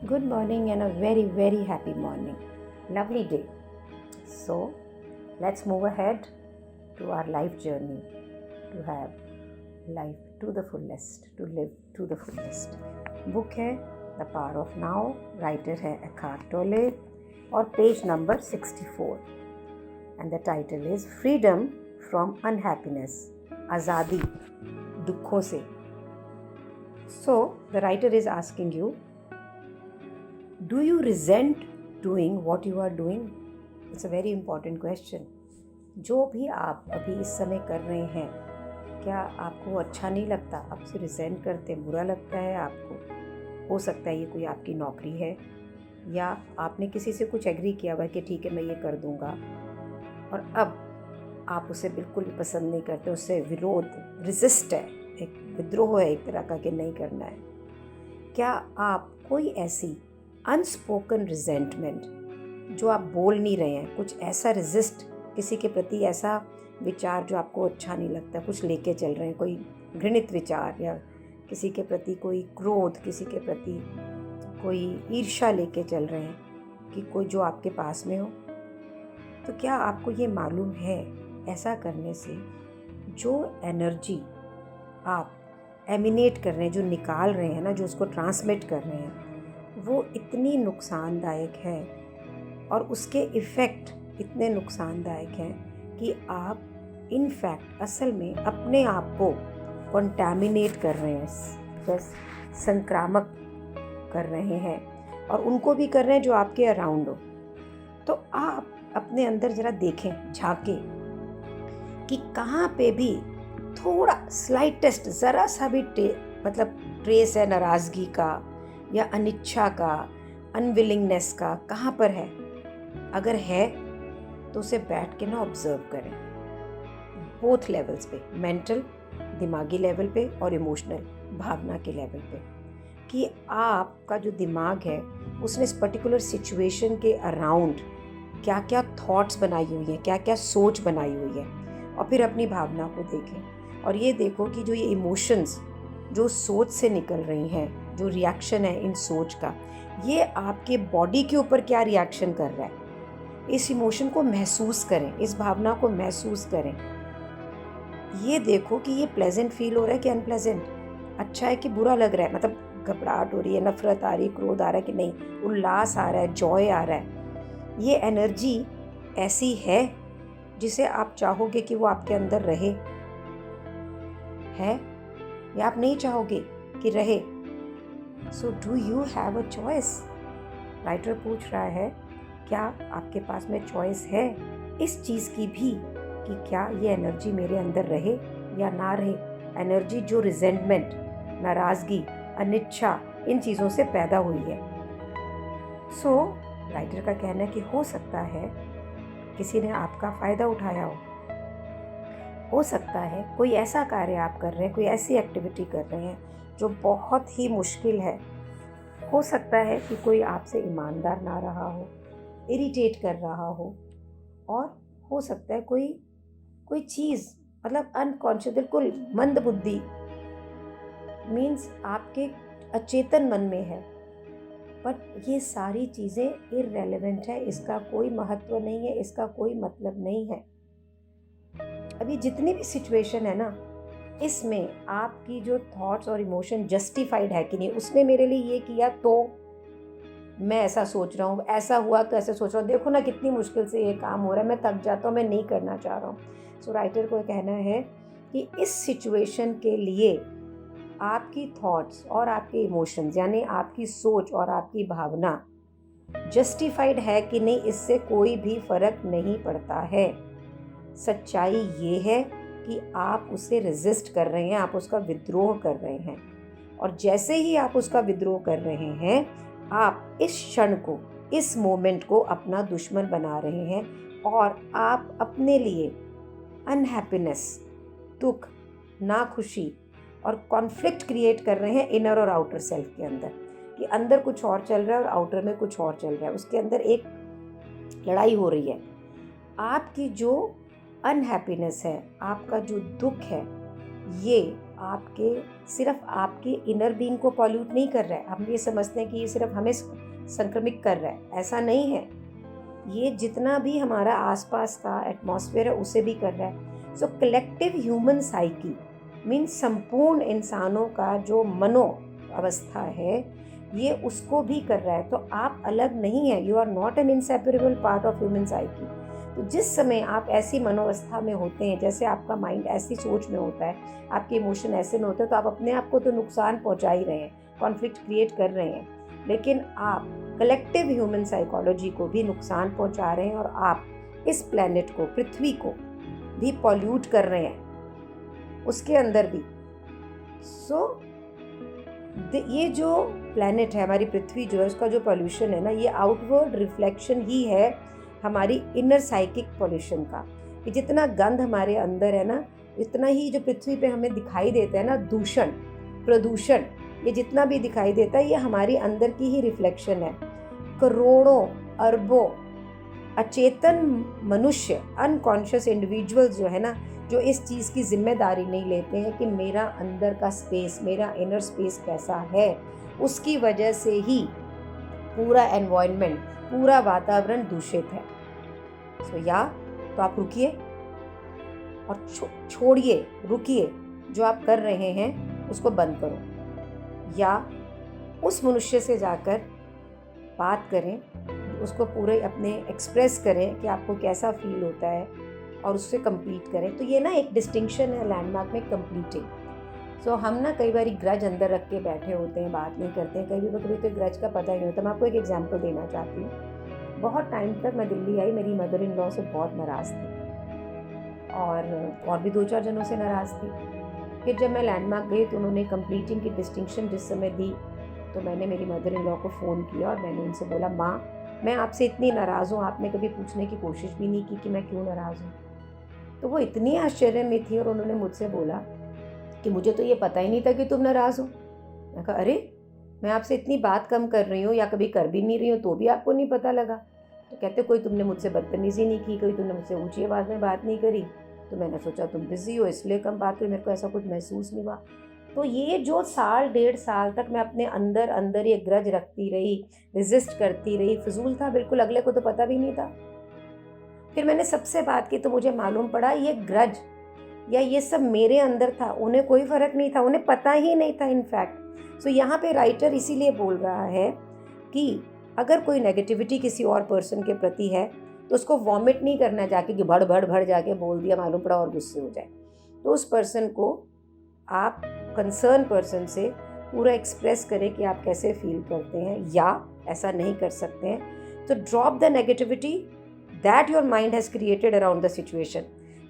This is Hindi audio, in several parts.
Good morning and a very, very happy morning. Lovely day. So, let's move ahead to our life journey to have life to the fullest, to live to the fullest. Book है the power of now, writer है एकार्ट टोले और page number 64 and the title is freedom from unhappiness, आज़ादी दुखों से. So the writer is asking you, do you resent doing what you are doing? It's a very important question. जो भी आप अभी इस समय कर रहे हैं, क्या आपको अच्छा नहीं लगता? आप उसे रिजेंट करते हैं, बुरा लगता है आपको? हो सकता है ये कोई आपकी नौकरी है या आपने किसी से कुछ एग्री किया हुआ कि ठीक है मैं ये कर दूंगा, और अब आप उसे बिल्कुल भी पसंद नहीं करते, उससे विरोध, रेजिस्ट है, एक विद्रोह है एक तरह का कि नहीं करना है. क्या आप कोई ऐसी अनस्पोकन रिजेंटमेंट जो आप बोल नहीं रहे हैं, कुछ ऐसा रेजिस्ट, किसी के प्रति ऐसा विचार जो आपको अच्छा नहीं लगता, कुछ लेके चल रहे हैं, कोई घृणित विचार या किसी के प्रति कोई क्रोध, किसी के प्रति कोई ईर्ष्या लेके चल रहे हैं कि कोई जो आपके पास में हो, तो क्या आपको ये मालूम है ऐसा करने से जो एनर्जी आप एमिनेट कर रहे हैं, जो निकाल रहे हैं ना, जो उसको ट्रांसमिट कर रहे हैं, वो इतनी नुकसानदायक है और उसके इफ़ेक्ट इतने नुकसानदायक हैं कि आप इनफैक्ट असल में अपने आप को कंटामिनेट कर रहे हैं, बस संक्रामक कर रहे हैं और उनको भी कर रहे हैं जो आपके अराउंड हो. तो आप अपने अंदर ज़रा देखें, झांकें कि कहाँ पे भी थोड़ा स्लाइटेस्ट ज़रा सा भी मतलब ट्रेस है नाराज़गी का या अनिच्छा का, अनविलिंगनेस का, कहाँ पर है. अगर है तो उसे बैठ के ना ऑब्जर्व करें, बोथ लेवल्स पे, मेंटल दिमागी लेवल पे और इमोशनल भावना के लेवल पे, कि आपका जो दिमाग है उसने इस पर्टिकुलर सिचुएशन के अराउंड क्या क्या थॉट्स बनाई हुई हैं, क्या क्या सोच बनाई हुई है, और फिर अपनी भावना को देखें और ये देखो कि जो ये इमोशंस जो सोच से निकल रही हैं, जो रिएक्शन है इन सोच का, ये आपके बॉडी के ऊपर क्या रिएक्शन कर रहा है. इस इमोशन को महसूस करें, इस भावना को महसूस करें. ये देखो कि ये प्लेजेंट फील हो रहा है कि अनप्लेजेंट, अच्छा है कि बुरा लग रहा है, मतलब घबराहट हो रही है, नफरत आ रही है, क्रोध आ रहा है कि नहीं, उल्लास आ रहा है, जॉय आ रहा है. ये एनर्जी ऐसी है जिसे आप चाहोगे कि वो आपके अंदर रहे है या आप नहीं चाहोगे कि रहे. So do you have a choice? Writer पूछ रहा है, क्या आपके पास में चॉइस है इस चीज़ की भी कि क्या ये एनर्जी मेरे अंदर रहे या ना रहे. एनर्जी जो रिजेंटमेंट, नाराज़गी, अनिच्छा, इन चीज़ों से पैदा हुई है. सो राइटर का कहना है कि हो सकता है किसी ने आपका फ़ायदा उठाया हो सकता है कोई ऐसा कार्य आप कर रहे हैं, कोई ऐसी एक्टिविटी कर रहे हैं जो बहुत ही मुश्किल है. हो सकता है कि कोई आपसे ईमानदार ना रहा हो, इरिटेट कर रहा हो, और हो सकता है कोई चीज़, मतलब अनकॉन्शियस, बिल्कुल मंद बुद्धि, मीन्स आपके अचेतन मन में है. बट ये सारी चीज़ें इररेलेवेंट है, इसका कोई महत्व नहीं है, इसका कोई मतलब नहीं है. अभी जितनी भी सिचुएशन है ना, इसमें आपकी जो थॉट्स और इमोशन जस्टिफाइड है कि नहीं, उसने मेरे लिए ये किया तो मैं ऐसा सोच रहा हूँ, ऐसा हुआ तो ऐसे सोच रहा हूँ, देखो ना कितनी मुश्किल से ये काम हो रहा है, मैं थक जाता हूँ, मैं नहीं करना चाह रहा हूँ. सो राइटर को कहना है कि इस सिचुएशन के लिए आपकी थॉट्स और आपके इमोशंस, यानी आपकी सोच और आपकी भावना जस्टिफाइड है कि नहीं, इससे कोई भी फर्क नहीं पड़ता है. सच्चाई ये है कि आप उसे रेजिस्ट कर रहे हैं, आप उसका विद्रोह कर रहे हैं, और जैसे ही आप उसका विद्रोह कर रहे हैं, आप इस क्षण को, इस मोमेंट को अपना दुश्मन बना रहे हैं और आप अपने लिए अनहैप्पीनेस, दुख, नाखुशी और कॉन्फ्लिक्ट क्रिएट कर रहे हैं इनर और आउटर सेल्फ के अंदर, कि अंदर कुछ और चल रहा है और आउटर में कुछ और चल रहा है, उसके अंदर एक लड़ाई हो रही है. आपकी जो अनहैप्पीनेस है, आपका जो दुख है, ये आपके सिर्फ आपके इनर बीइंग को पॉल्यूट नहीं कर रहा है। हम ये समझते हैं कि ये सिर्फ हमें संक्रमित कर रहा है, ऐसा नहीं है। ये जितना भी हमारा आसपास का एटमॉस्फेयर है उसे भी कर रहा है। सो कलेक्टिव ह्यूमन साइकी मीन्स संपूर्ण इंसानों का जो मनो अवस्था है ये उसको भी कर रहा है। तो आप अलग नहीं है, you are not an inseparable part of human psyche. तो जिस समय आप ऐसी मनोवस्था में होते हैं, जैसे आपका माइंड ऐसी सोच में होता है, आपके इमोशन ऐसे में होते हैं, तो आप अपने आप को तो नुकसान पहुंचा ही रहे हैं, कॉन्फ्लिक्ट क्रिएट कर रहे हैं, लेकिन आप कलेक्टिव ह्यूमन साइकोलॉजी को भी नुकसान पहुंचा रहे हैं और आप इस प्लेनेट को, पृथ्वी को भी पॉल्यूट कर रहे हैं उसके अंदर भी। सो ये जो प्लेनेट है, हमारी पृथ्वी जो है, उसका जो पॉल्यूशन है ना, ये आउटवर्ड रिफ्लेक्शन ही है हमारी इनर साइकिक पॉल्यूशन का। कि जितना गंध हमारे अंदर है ना, इतना ही जो पृथ्वी पे हमें दिखाई देता है ना, दूषण, प्रदूषण, ये जितना भी दिखाई देता है ये हमारी अंदर की ही रिफ्लेक्शन है। करोड़ों अरबों अचेतन मनुष्य, अनकॉन्शियस इंडिविजुअल्स जो है ना, जो इस चीज़ की जिम्मेदारी नहीं लेते हैं कि मेरा अंदर का स्पेस, मेरा इनर स्पेस कैसा है, उसकी वजह से ही पूरा एनवायरनमेंट, पूरा वातावरण दूषित है। सो या तो आप रुकिए और छोड़िए, रुकिए, जो आप कर रहे हैं उसको बंद करो, या उस मनुष्य से जाकर बात करें, उसको पूरे अपने एक्सप्रेस करें कि आपको कैसा फील होता है और उससे कंप्लीट करें। तो ये ना एक डिस्टिंक्शन है लैंडमार्क में, कंप्लीटिंग। सो हम ना कई बार ग्रज अंदर रख के बैठे होते हैं, बात नहीं करते हैं, कभी तो ग्रज का पता ही नहीं होता। मैं आपको एक एग्जांपल देना चाहती हूँ। बहुत टाइम तक मैं दिल्ली आई, मेरी मदर इन लॉ से बहुत नाराज़ थी और भी 2-4 जनों से नाराज़ थी। फिर जब मैं लैंडमार्क गई तो उन्होंने कंप्लीटिंग की डिस्टिंक्शन जिस समय दी, तो मैंने मेरी मदर इन लॉ को फ़ोन किया और मैंने उनसे बोला, माँ मैं आपसे इतनी नाराज़ हूँ, आपने कभी पूछने की कोशिश भी नहीं की कि मैं क्यों नाराज़ हूँ। तो वो इतनी आश्चर्य में थी और उन्होंने मुझसे बोला कि मुझे तो ये पता ही नहीं था कि तुम नाराज़ हो। मैं कहा, अरे मैं आपसे इतनी बात कम कर रही हूँ या कभी कर भी नहीं रही हूँ तो भी आपको नहीं पता लगा। तो कहते, कोई तुमने मुझसे बदतमीज़ी नहीं की, कोई तुमने मुझसे ऊँची आवाज़ में बात नहीं करी। तो मैंने सोचा तुम बिज़ी हो इसलिए कम बात करी, मेरे को ऐसा कुछ महसूस नहीं हुआ। तो ये जो 1.5 साल तक मैं अपने अंदर ये ग्रज रखती रही, रेजिस्ट करती रही, फिजूल था बिल्कुल, अगले को तो पता भी नहीं था। फिर मैंने सबसे बात की तो मुझे मालूम पड़ा ये ग्रज या ये सब मेरे अंदर था, उन्हें कोई फ़र्क नहीं था, उन्हें पता ही नहीं था इनफैक्ट। सो यहाँ पे राइटर इसीलिए बोल रहा है कि अगर कोई नेगेटिविटी किसी और पर्सन के प्रति है तो उसको वॉमिट नहीं करना जाके कि भड़ जाके बोल दिया, मालूम पड़ा और गुस्से हो जाए। तो उस पर्सन को आप कंसर्न पर्सन से पूरा एक्सप्रेस करें कि आप कैसे फील करते हैं, या ऐसा नहीं कर सकते हैं तो drop the negativity that your mind has created around the situation.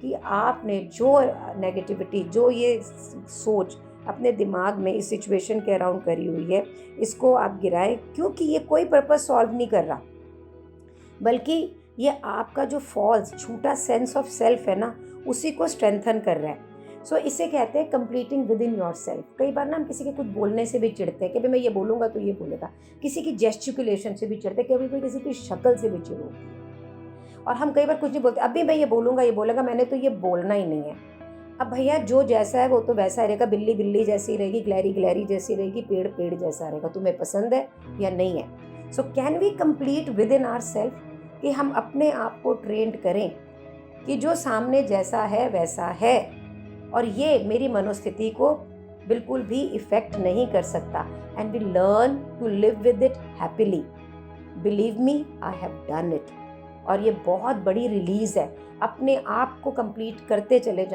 कि आपने जो नेगेटिविटी, जो ये सोच अपने दिमाग में इस सिचुएशन के अराउंड करी हुई है, इसको आप गिराएं, क्योंकि ये कोई पर्पस सॉल्व नहीं कर रहा, बल्कि ये आपका जो फॉल्स झूठा सेंस ऑफ सेल्फ है ना, उसी को स्ट्रेंथन कर रहा है। सो इसे कहते हैं completing with in your self. कई बार ना हम किसी के कुछ बोलने से भी चिढ़ते हैं कि भाई मैं ये बोलूँगा तो ये बोलेगा, किसी की जेस्टिकुलेशन से भी चिढ़ते हैं, कभी कोई किसी की शक्ल से भी चिढ़ होती है, और हम कई बार कुछ नहीं बोलते, अभी मैं ये बोलूँगा, ये बोलेगा, मैंने तो ये बोलना ही नहीं है। अब भैया जो जैसा है वो तो वैसा ही रहेगा, बिल्ली बिल्ली जैसी रहेगी, ग्लैरी जैसी रहेगी, पेड़ पेड़ जैसा रहेगा, तुम्हें पसंद है या नहीं है। So can we complete with in our self, कि हम अपने आप को ट्रेंड करें कि जो सामने जैसा है वैसा है, और ये मेरी मनोस्थिति को बिल्कुल भी इफ़ेक्ट नहीं कर सकता। And we learn to live with it happily. Believe me, I have done it. और ये बहुत बड़ी रिलीज़ है, अपने आप को कंप्लीट करते चले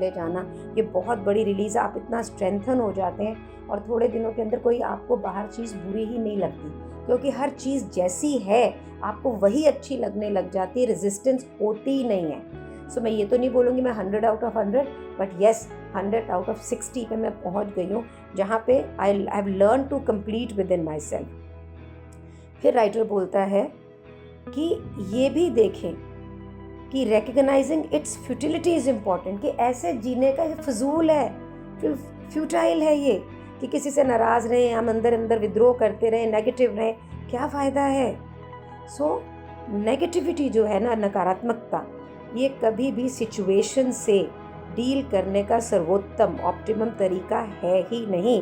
जाना, ये बहुत बड़ी रिलीज़ है। आप इतना स्ट्रेंथन हो जाते हैं और थोड़े दिनों के अंदर कोई आपको बाहर चीज़ बुरी ही नहीं लगती, क्योंकि हर चीज़ जैसी है आपको वही अच्छी लगने लग जाती है, रेजिस्टेंस होती ही नहीं है। सो मैं ये तो नहीं बोलूँगी मैं 100 out of 100, but yes 100 out of 60 पे मैं पहुँच गई हूँ, जहाँ पे I have learn to complete with in my self. फिर राइटर बोलता है कि ये भी देखें कि recognising its futility is important, कि ऐसे जीने का फजूल है, फ्यूटाइल है ये, कि किसी से नाराज़ रहें, हम अंदर विद्रोह करते रहें, नेगेटिव रहें, क्या फ़ायदा है। सो नेगेटिविटी जो है ना, नकारात्मकता, ये कभी भी सिचुएशन से डील करने का सर्वोत्तम ऑप्टिमम तरीका है ही नहीं।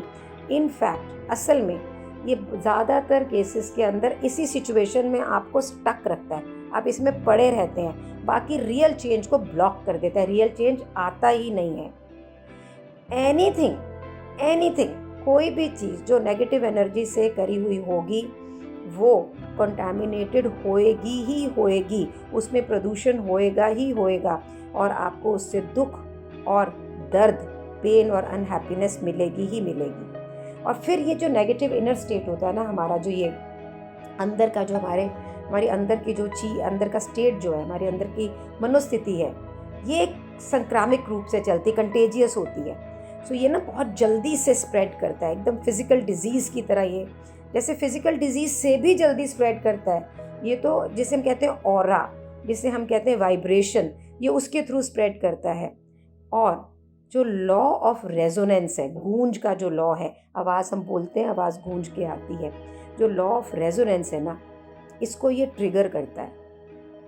इनफैक्ट असल में ये ज़्यादातर केसेस के अंदर इसी सिचुएशन में आपको स्टक रखता है, आप इसमें पड़े रहते हैं, बाकी रियल चेंज को ब्लॉक कर देता है, रियल चेंज आता ही नहीं है। एनीथिंग कोई भी चीज़ जो नेगेटिव एनर्जी से करी हुई होगी वो कंटामिनेटेड होएगी ही होएगी, उसमें प्रदूषण होएगा ही होएगा, और आपको उससे दुख और दर्द, पेन और अनहैप्पीनेस मिलेगी ही मिलेगी। और फिर ये जो नेगेटिव इनर स्टेट होता है ना हमारा, जो ये अंदर का जो हमारे अंदर की जो अंदर का स्टेट जो है, हमारे अंदर की मनोस्थिति है, ये एक संक्रामक रूप से चलती, कंटेजियस होती है। सो ये ना बहुत जल्दी से स्प्रेड करता है, एकदम फिजिकल डिजीज़ की तरह। ये जैसे फिजिकल डिजीज़ से भी जल्दी स्प्रेड करता है, ये तो जिसे हम कहते हैं ऑरा, जिसे हम कहते हैं वाइब्रेशन, ये उसके थ्रू स्प्रेड करता है। और जो लॉ ऑफ रेजोनेंस है, गूंज का जो लॉ है, आवाज़ हम बोलते हैं, आवाज़ गूंज के आती है, जो लॉ ऑफ रेजोनेंस है ना, इसको ये ट्रिगर करता है।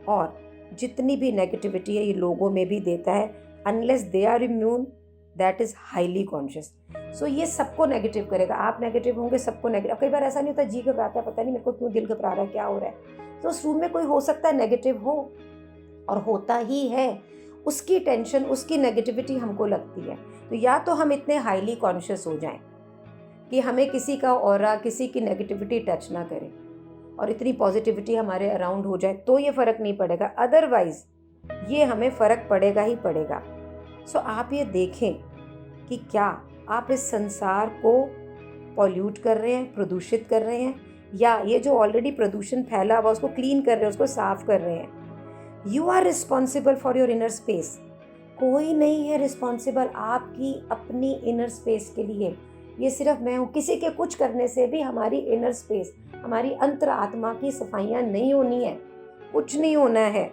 और जितनी भी नेगेटिविटी है ये लोगों में भी देता है, unless they are immune, that is highly conscious. So ये सबको नेगेटिव करेगा, आप नेगेटिव होंगे, सबको नेगेटिव। कई बार ऐसा नहीं होता, जी घबराता है, पता नहीं मेरे को क्यों दिल घबरा रहा है, क्या हो रहा है। तो उस रूम में कोई हो सकता है नेगेटिव हो, और होता ही है, उसकी टेंशन, उसकी नेगेटिविटी हमको लगती है। तो या तो हम इतने हाईली कॉन्शियस हो जाएं कि हमें किसी का ऑरा, किसी की नेगेटिविटी टच ना करे, और इतनी पॉजिटिविटी हमारे अराउंड हो जाए, तो ये फ़र्क नहीं पड़ेगा, अदरवाइज ये हमें फ़र्क पड़ेगा ही पड़ेगा। सो आप ये देखें कि क्या आप इस संसार को पॉल्यूट कर रहे हैं, प्रदूषित कर रहे हैं, या ये जो ऑलरेडी प्रदूषण फैला हुआ उसको क्लीन कर रहे हैं, उसको साफ कर रहे हैं। You are responsible for your inner space. कोई नहीं है रिस्पॉन्सिबल आपकी अपनी इनर स्पेस के लिए। ये सिर्फ मैं हूँ। किसी के कुछ करने से भी हमारी इनर स्पेस, हमारी अंतर आत्मा की सफाइयाँ नहीं होनी है, कुछ नहीं होना है।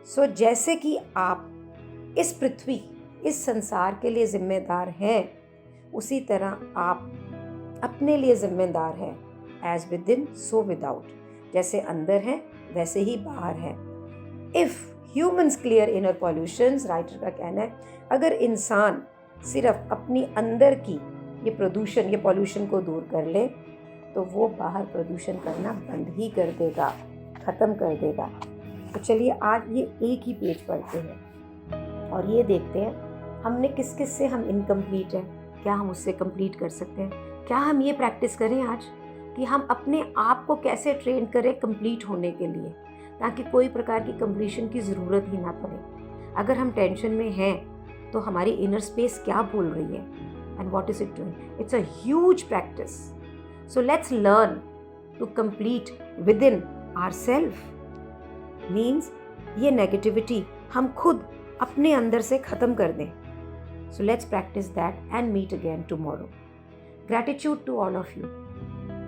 सो जैसे कि आप इस पृथ्वी, इस संसार के लिए जिम्मेदार हैं, उसी तरह आप अपने लिए जिम्मेदार हैं। As with in so without, जैसे अंदर हैं वैसे ही बाहर हैं। If humans clear inner pollutions, writer का कहना है, अगर इंसान सिर्फ अपनी अंदर की ये प्रदूषण, ये पॉल्यूशन को दूर कर ले, तो वो बाहर प्रदूषण करना बंद ही कर देगा, ख़त्म कर देगा। तो चलिए आज ये एक ही पेज पढ़ते हैं और ये देखते हैं हमने किस किस से हम इनकम्प्लीट हैं, क्या हम उससे कंप्लीट कर सकते हैं। क्या हम ये प्रैक्टिस करें आज कि हम अपने आप को कैसे ट्रेन करें कंप्लीट होने के लिए, ताकि कोई प्रकार की कंप्लीशन की ज़रूरत ही ना पड़े। अगर हम टेंशन में हैं तो हमारी इनर स्पेस क्या बोल रही है, and what is it doing. It's a huge practice. So let's learn to complete with in ourself. Means ये नेगेटिविटी हम खुद अपने अंदर से ख़त्म कर दें। So let's practise that and meet again tomorrow. Gratitude to all of you.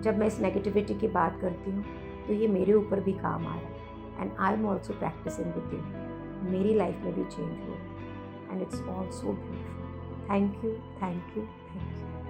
जब मैं इस नेगेटिविटी की बात करती हूँ तो ये मेरे ऊपर भी काम आ रहा है, and I am also practising with you. मेरी लाइफ में भी चेंज हुआ, and it's all so beautiful. Thank you, thank you, thank you.